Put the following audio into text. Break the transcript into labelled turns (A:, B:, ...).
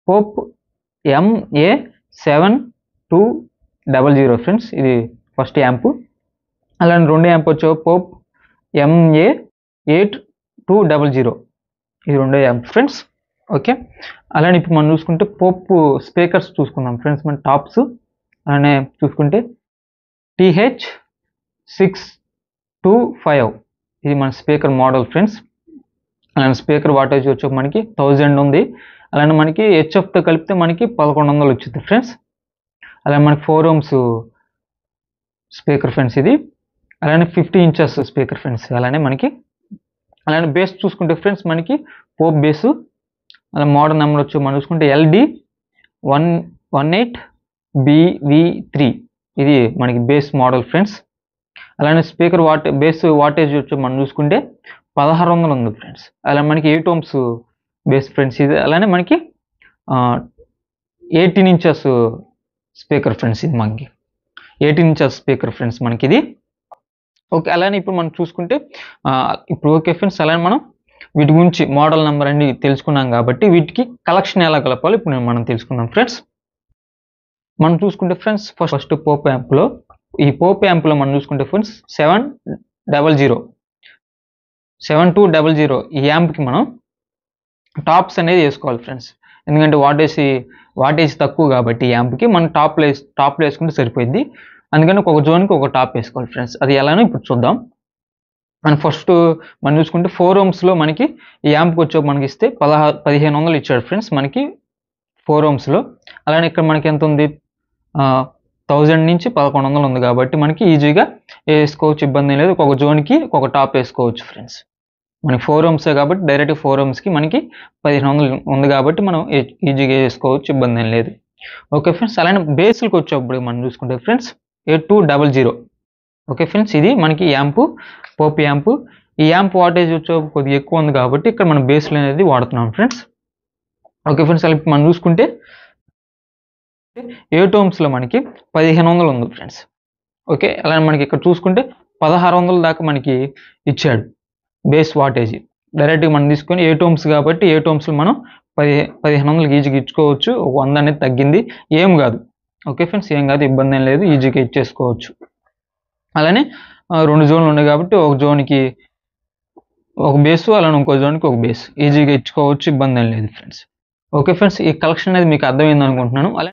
A: Pope MA7200 friends, ఇది first amp. అలానే రెండో యాంప్ వచ్చే పోప్ MA8200, ఇది రెండో యాంప్ ఫ్రెండ్స్. ఓకే, అలానే ఇప్పుడు మనం చూసుకుంటే పోప్ స్పీకర్స్ చూసుకుందాం ఫ్రెండ్స్. మన టాప్స్ అలానే చూసుకుంటే TH625, ఇది మన స్పీకర్ మోడల్ ఫ్రెండ్స్. అలానే స్పీకర్ వాటేజ్ వచ్చి మనకి 1000 ఉంది. అలానే మనకి హెచ్ఎఫ్తో కలిపితే మనకి 1100 వచ్చింది ఫ్రెండ్స్. అలానే మనకి 4 ohms స్పీకర్ ఫ్రెండ్స్ ఇది. అలానే 50 inches స్పీకర్ ఫ్రెండ్స్. అలానే బేస్ చూసుకుంటే ఫ్రెండ్స్ మనకి పోప్ బేసు, అలా మోడల్ నెంబర్ వచ్చి మనం చూసుకుంటే LD118BV3, ఇది మనకి బేస్ మోడల్ ఫ్రెండ్స్. అలానే స్పీకర్ బేస్ వాటేజ్ వచ్చి మనం చూసుకుంటే 1600 ఉంది ఫ్రెండ్స్. అలా మనకి 8 ohms బేస్ ఫ్రెండ్స్ ఇది. అలానే మనకి 18 inches స్పీకర్ ఫ్రెండ్స్, ఇది మనకి 18 inches స్పీకర్ ఫ్రెండ్స్ మనకి ఇది. ఓకే, అలానే ఇప్పుడు మనం చూసుకుంటే ఇప్పుడు ఓకే ఫ్రెండ్స్, అలానే మనం వీటి గురించి మోడల్ నెంబర్ అన్ని తెలుసుకున్నాం కాబట్టి వీటికి కలెక్షన్ ఎలా కలపాలి ఇప్పుడు మనం తెలుసుకుందాం ఫ్రెండ్స్. మనం చూసుకుంటే ఫ్రెండ్స్ ఫస్ట్ పోప్ యాంప్లో, ఈ పోప్ యాంప్లో మనం చూసుకుంటే ఫ్రెండ్స్ 7200 ఈ యాంప్కి మనం టాప్స్ అనేది వేసుకోవాలి ఫ్రెండ్స్. ఎందుకంటే వాటేజ్ తక్కువ కాబట్టి ఈ యాంప్కి మనం టాప్లో వేసుకుంటే సరిపోయింది. అందుకని ఒక జోన్కి ఒక టాప్ వేసుకోవాలి ఫ్రెండ్స్. అది ఎలానో ఇప్పుడు చూద్దాం. మనం ఫస్ట్ మనం చూసుకుంటే 4 ohmsలో మనకి ఈ యాంప్కి వచ్చే మనకి ఇస్తే 1500 ఇచ్చాడు ఫ్రెండ్స్ మనకి 4 ohmsలో. అలానే ఇక్కడ మనకి ఎంత ఉంది, 1000 నుంచి 1100 ఉంది కాబట్టి మనకి ఈజీగా వేసుకోవచ్చు, ఇబ్బంది లేదు. ఒక జోన్కి ఒక టాప్ వేసుకోవచ్చు ఫ్రెండ్స్. మనకి 4 ohms కాబట్టి డైరెక్ట్ 4 ohmsకి మనకి 1500 ఉంది కాబట్టి మనం ఈజీగా వేసుకోవచ్చు, ఇబ్బంది ఏం లేదు. ఓకే ఫ్రెండ్స్, అలానే బేస్కి వచ్చేప్పుడు మనం చూసుకుంటే ఫ్రెండ్స్ 8200. ఓకే ఫ్రెండ్స్, ఇది మనకి యాంప్, పోప్ యాంప్. ఈ యాంప్ వాటేజ్ వచ్చే కొద్దిగా ఎక్కువ ఉంది కాబట్టి ఇక్కడ మనం బేస్లు అనేది వాడుతున్నాం ఫ్రెండ్స్. ఓకే ఫ్రెండ్స్, అలా మనం చూసుకుంటే 8 ohmsలో మనకి 1500 ఉంది ఫ్రెండ్స్. ఓకే, అలానే మనకి ఇక్కడ చూసుకుంటే 1600 దాకా మనకి ఇచ్చాడు బేస్ వాటేజ్. డైరెక్ట్గా మనం తీసుకొని 8 ohms కాబట్టి 8 ohmsలో మనం 1500 ఈజీగా ఇచ్చుకోవచ్చు. 100 అనేది తగ్గింది, ఏం కాదు. ఓకే ఫ్రెండ్స్, ఏం కాదు, ఇబ్బంది ఏం లేదు, ఈజీగా ఇచ్చేసుకోవచ్చు. అలానే 2 జోన్లు ఉన్నాయి కాబట్టి ఒక జోన్కి ఒక బేసు, అలానే ఇంకో జోన్కి ఒక బేస్, ఈజీగా ఇచ్చుకోవచ్చు, ఇబ్బంది ఏం లేదు ఫ్రెండ్స్. ఓకే ఫ్రెండ్స్, ఈ కలెక్షన్ అనేది మీకు అర్థమైంది అనుకుంటున్నాను. అలానే